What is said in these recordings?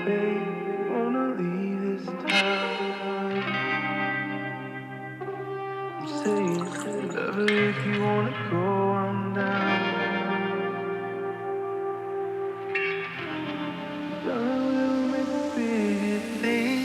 babe, wanna leave this town. I'm saying, whatever, if you wanna go, I'm down. Darling, we'll make the biggest thing.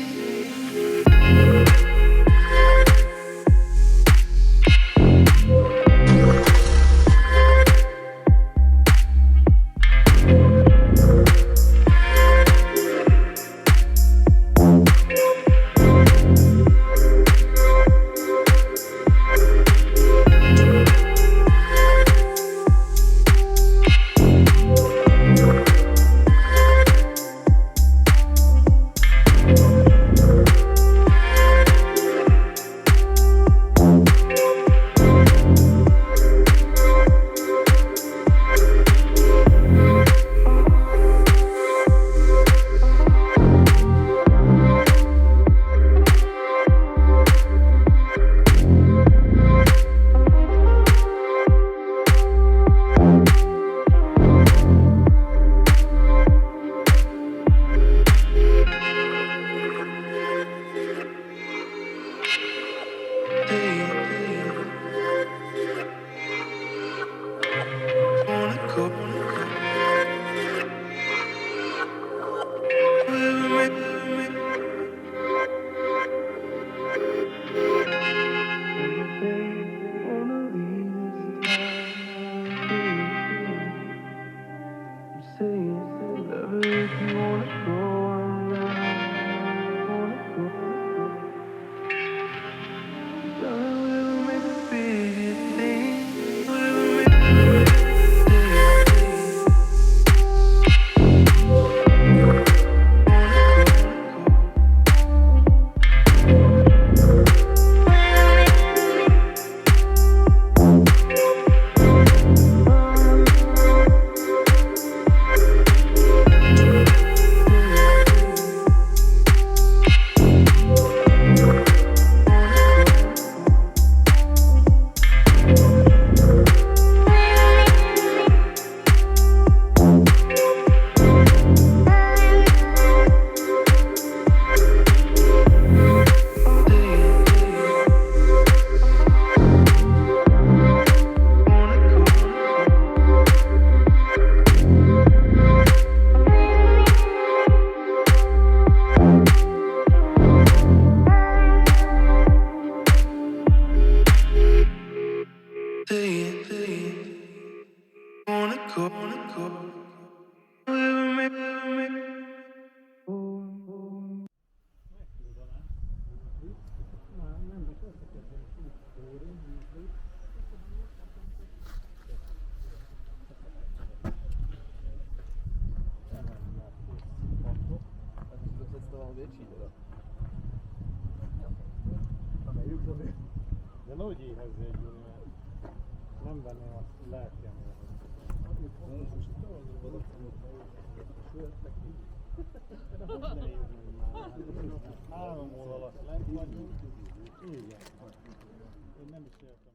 De nehogy éhezzél, mert nem venném azt lelkemre. De hogy ne éljünk már? 3 óra alatt lent vagyunk. Igen. Én nem is értem.